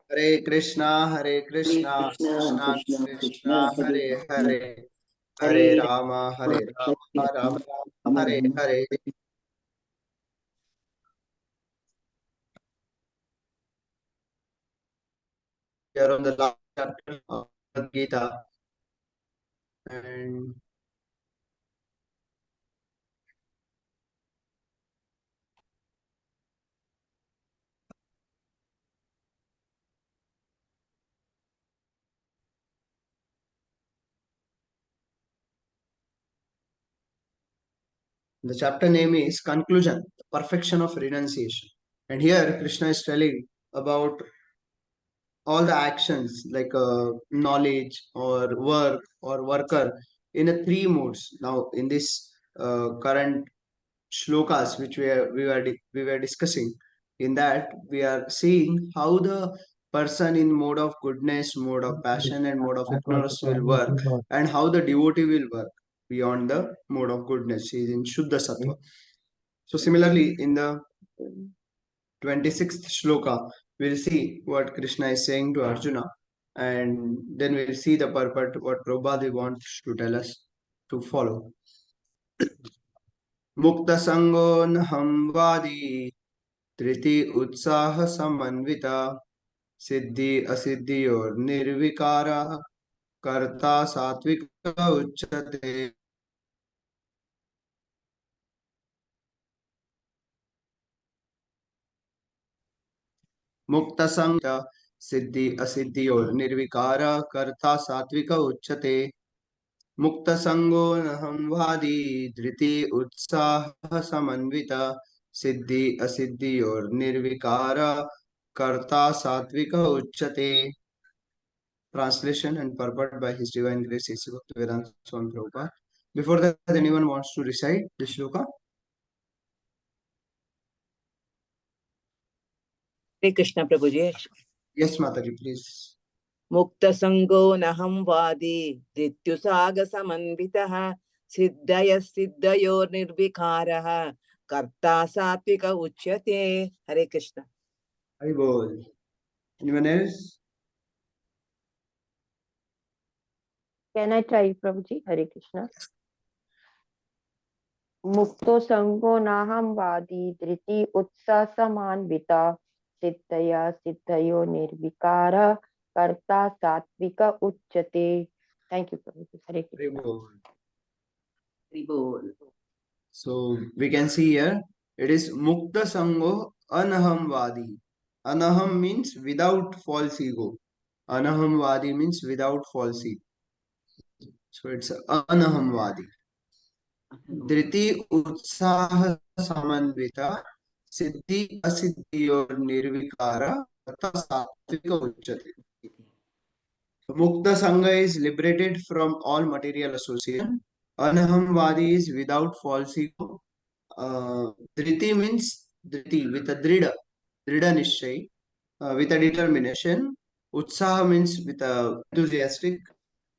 Hare Hare Krishna, Krishna, Krishna Krishna Krishna, Krishna, Hare Hare Hare, Hare, Hare Hare Rama, Rama, Hare Rama, Hare Rama Rama, Hare Rama Hare. We are on the last chapter of Bhagavad Gita, and the chapter name is Conclusion, the Perfection of Renunciation. And here Krishna is telling about all the actions like knowledge or work or worker in a three modes. Now, in this current shlokas which we were discussing, in that we are seeing how the person in mode of goodness, mode of passion, and mode of ignorance will work, and how the devotee will work beyond the mode of goodness. He is in Shuddha Sattva. So similarly, in the 26th shloka, we'll see what Krishna is saying to Arjuna, and then we'll see the purport what Prabhupada wants to tell us to follow. Mukta sango naham vadi धृति उत्साह समन्विता सिद्धि असिद्धि और निर्विकार कर्ता सात्विक उच्यते मुक्त संग सिद्धि असिद्धि और निर्विकार कर्ता सात्विक उच्यते मुक्त संगो नहम वादी धृति उत्साह समन्विता सिद्धि असिद्धि और निर्विकार कर्ता सात्विक उच्यते. Translation and purport by His Divine Grace A.C. Bhaktivedanta Swami Prabhupada. Before that, anyone wants to recite the shloka? Hare Krishna, Prabhuji. Yes, Mataji, please. Mukta sango naham vadi, dityusaga samanvitaha, siddhaya siddhayo nirvikaraha, karta satvika uchyate. Hare Krishna. Hari Bol. Anyone else? Can I try, Prabhuji? Hare Krishna. Mukto sango naham vadi driti utsa samanvita siddhaya siddhayo nirvikara karta satvika uchyate. Thank you, Prabhuji. Hare Hari Krishna. Bol. Hare Bol. So we can see here it is Mukta Sango Anaham Vadi. Anaham means without false ego. Anaham Vadi means without false ego. So it's Anaham Vadi. धृति उत्साह समन्विता सिद्धि असिद्धि और निर्विकार तथा सात्विक उच्यते. Mukta Sangha is liberated from all material association. Anahamvadi is without false ego. Dhriti means dhriti with a drida nishchay, with a determination. Utsaha means with a enthusiastic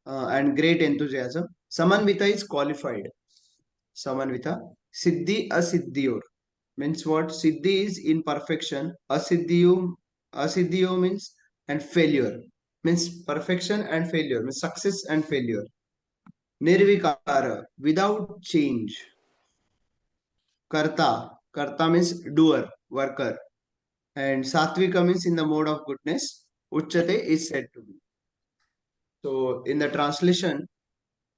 and great enthusiasm. Samanvita is qualified. Samanvita. Siddhi asiddhiyor means what? Siddhi is imperfection. Asiddhiyo means and failure means perfection and failure means success and failure. Nirvikara without change. Karta means doer, worker, and satvika means in the mode of goodness. Uchyate is said to be. So in the translation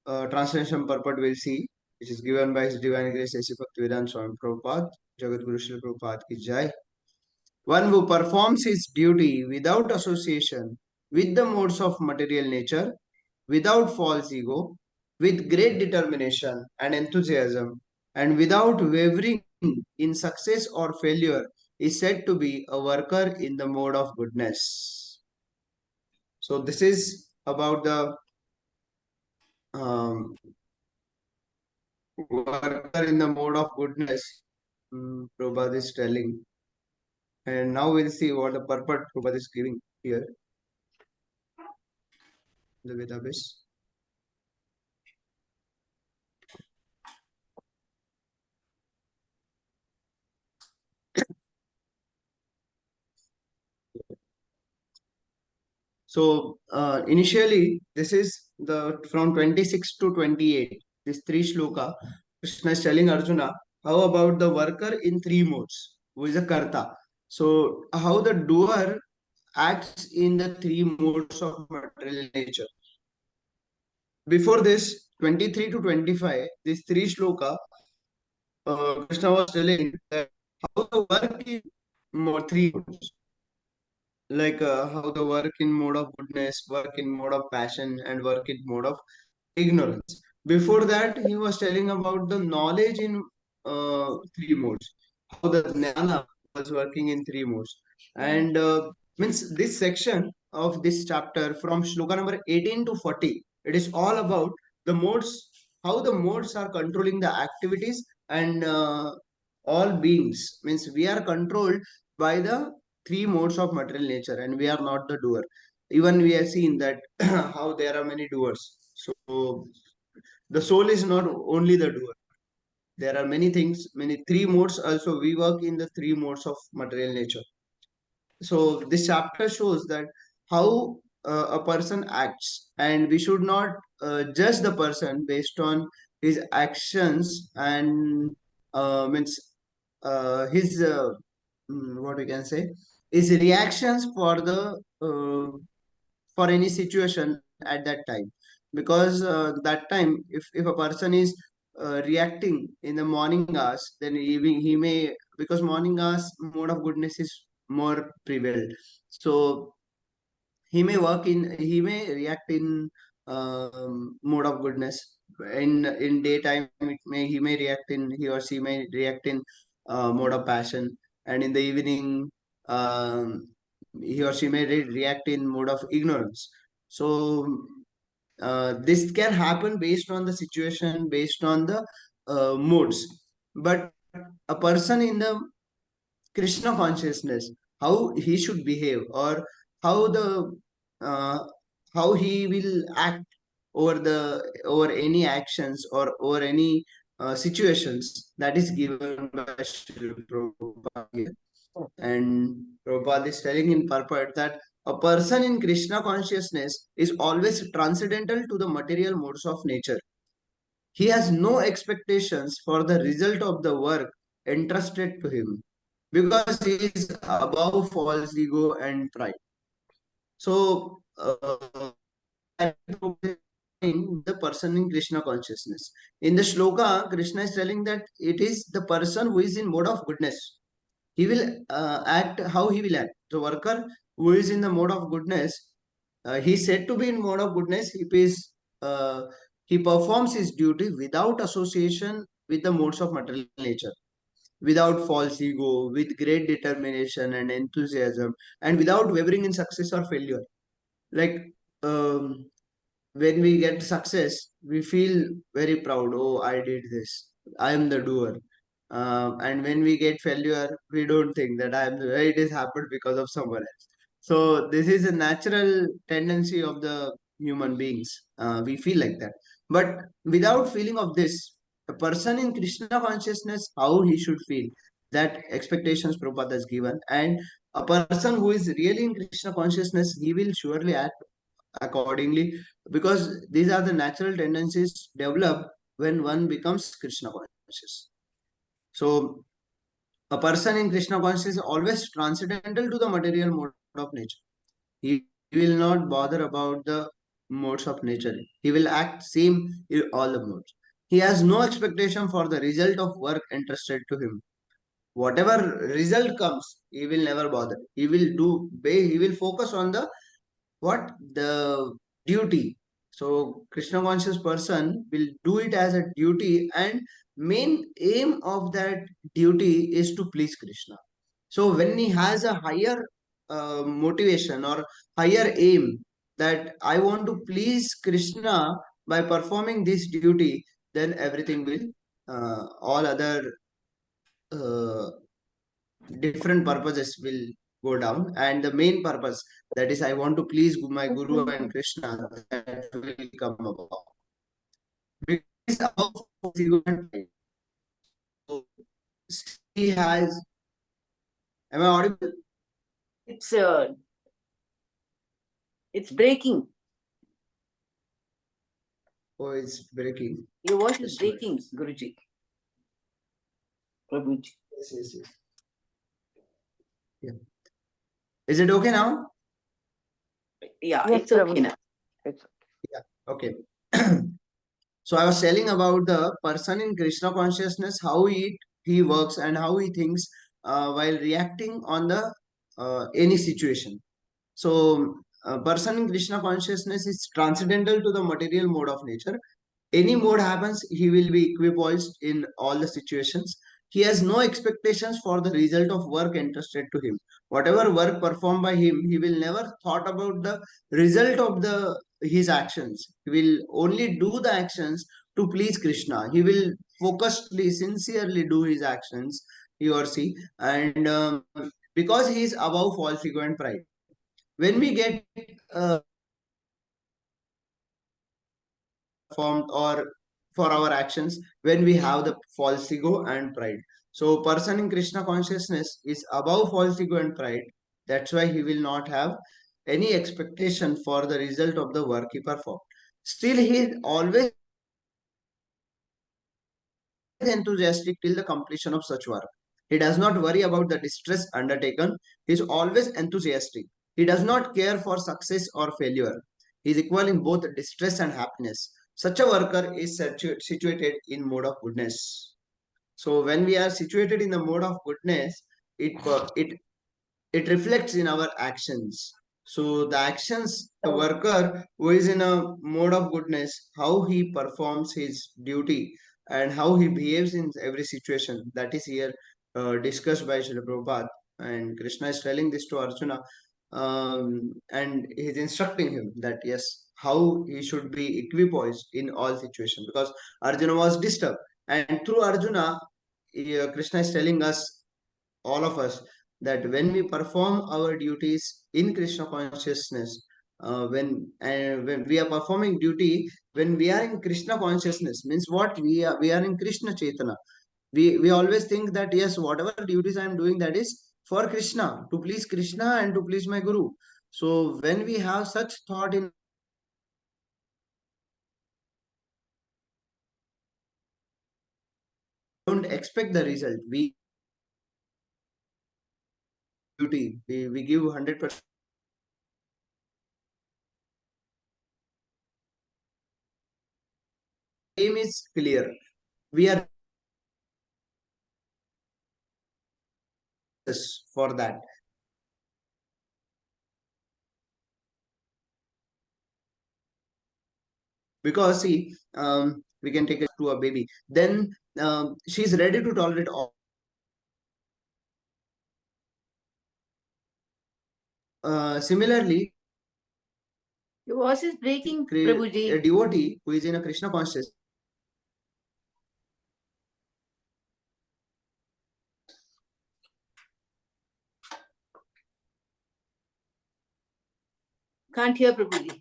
purport we'll see, which is given by His Divine Grace A.C. Bhaktivedanta Swami Prabhupada, Jagat Guru Srila Prabhupada ki jai. One who performs his duty without association with the modes of material nature, without false ego, with great determination and enthusiasm, and without wavering in success or failure, is said to be a worker in the mode of goodness. So, this is about the worker in the mode of goodness. Prabhupada is telling. And now we'll see what the purport Prabhupada is giving here. The Vedabis. So initially, this is the from 26 to 28. This three shloka, Krishna is telling Arjuna how about the worker in three modes, who is a karta. So how the doer acts in the three modes of material nature. Before this, 23 to 25, these three shloka, Krishna was telling that how the work in three modes, like how the work in mode of goodness, work in mode of passion, and work in mode of ignorance. Before that, he was telling about the knowledge in three modes, how the jnana was working in three modes. And means this section of this chapter from shloka number 18 to 40, it is all about the modes, how the modes are controlling the activities and all beings. Means we are controlled by the three modes of material nature and we are not the doer. Even we have seen that how there are many doers. So the soul is not only the doer. There are many things, many three modes also. We work in the three modes of material nature. So this chapter shows that how a person acts, and we should not judge the person based on his actions and means his what we can say his reactions for the for any situation at that time, because that time if a person is reacting in the morning hours, then he may, because morning hours mode of goodness is more prevailed. So he may react in mode of goodness. In daytime he may react in, he or she may react in mode of passion, and in the evening um, he or she may react in mode of ignorance. So this can happen based on the situation, based on the modes. But a person in the Krishna consciousness, how he should behave, or how the uh, how he will act over the over any actions or over any situations, that is given by Srila Prabhupada here. And Prabhupada is telling in purport that a person in Krishna consciousness is always transcendental to the material modes of nature. He has no expectations for the result of the work entrusted to him because he is above false ego and pride. So, the person in Krishna consciousness. In the shloka, Krishna is telling that it is the person who is in mode of goodness. He will act how he will act. The worker who is in the mode of goodness, he is said to be in mode of goodness if uh, he performs his duty without association with the modes of material nature, without false ego, with great determination and enthusiasm, and without wavering in success or failure. Like um, when we get success, we feel very proud. Oh, I did this. I am the doer. And when we get failure, we don't think that I am the. It has happened because of someone else. So this is a natural tendency of the human beings. We feel like that. But without feeling of this, a person in Krishna consciousness, how he should feel. That expectations Prabhupada has given, and a person who is really in Krishna consciousness, he will surely act accordingly, because these are the natural tendencies developed when one becomes Krishna conscious. So a person in Krishna consciousness is always transcendental to the material mode of nature. He will not bother about the modes of nature. He will act same in all the modes. He has no expectation for the result of work entrusted to him. Whatever result comes, he will never bother. He will he will focus on the what the duty. So Krishna conscious person will do it as a duty, and main aim of that duty is to please Krishna. So when he has a higher motivation or higher aim, that I want to please Krishna by performing this duty, then everything will all other uh, different purposes will go down, and the main purpose, that is I want to please my guru and Krishna, that will come about, because of ego and pride. So he has, am I audible? It's It's breaking. Oh, it's breaking. Your voice is Just a minute. breaking, Guruji. Prabhuji. Yes. Yeah. Is it okay now? Yeah, Yes, it's okay Prabhuji. now. It's Yeah. Okay. So I was telling about the person in Krishna consciousness, how he works and how he thinks while reacting on the any situation. So a person in Krishna consciousness is transcendental to the material mode of nature. Any mode happens, he will be equipoised in all the situations. He has no expectations for the result of work entrusted to him. Whatever work performed by him, he will never thought about the result of the his actions. He will only do the actions to please Krishna. He will focusedly, sincerely do his actions, he or she, and because he is above false ego and pride. When we get performed or for our actions when we have the false ego and pride. So person in Krishna consciousness is above false ego and pride. That's why he will not have any expectation for the result of the work he performed. Still, he is always enthusiastic till the completion of such work. He does not worry about the distress undertaken. He is always enthusiastic. He does not care for success or failure. He is equal in both distress and happiness. Such a worker is situated in mode of goodness. So when we are situated in the mode of goodness, it reflects in our actions. So the actions, the worker who is in a mode of goodness, how he performs his duty and how he behaves in every situation, that is here discussed by Srila Prabhupada. And Krishna is telling this to Arjuna, and he is instructing him that yes, how he should be equipoised in all situations, because Arjuna was disturbed, and through Arjuna, Krishna is telling us, all of us, that when we perform our duties in Krishna consciousness, when we are performing duty, when we are in Krishna consciousness, means what, we are in Krishna Chaitana. We always think that yes, whatever duties I am doing, that is for Krishna, to please Krishna and to please my Guru. So when we have such thought in, don't expect the result. We duty, we give 100%. Aim is clear. We are for that. Because see, we can take it to a baby, then she's ready to tolerate all. Similarly, Your voice is breaking, a Prabhuji. devotee who is in a Krishna consciousness, Can't hear Prabhuji.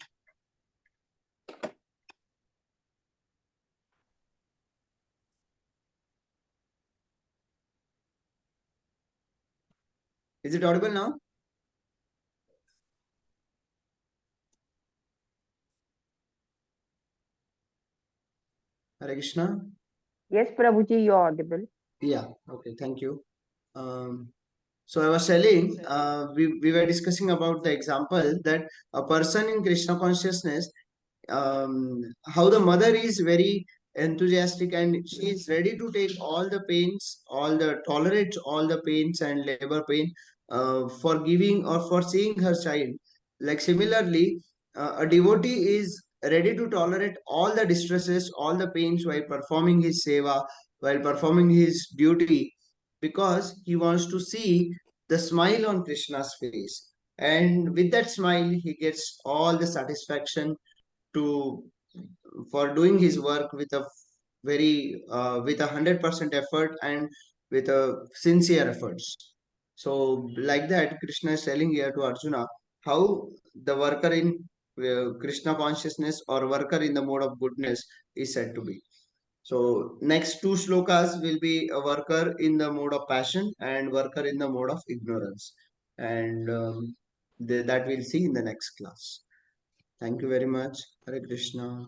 is it audible now? Hare Krishna. yes, Prabhuji, you're audible. Yeah, okay, thank you. So I was telling, we were discussing about the example that a person in Krishna consciousness, how the mother is very enthusiastic and she is ready to take all the pains, all the tolerate all the pains and labor pain for giving or for seeing her child. Like similarly, a devotee is ready to tolerate all the distresses, all the pains while performing his seva, while performing his duty, because he wants to see the smile on Krishna's face. And with that smile, he gets all the satisfaction to for doing his work with a very with 100% effort and with a sincere efforts. So like that, Krishna is telling here to Arjuna how the worker in Krishna consciousness or worker in the mode of goodness is said to be. So next two slokas will be a worker in the mode of passion and worker in the mode of ignorance, and that we'll see in the next class. Thank you very much. Hare Krishna.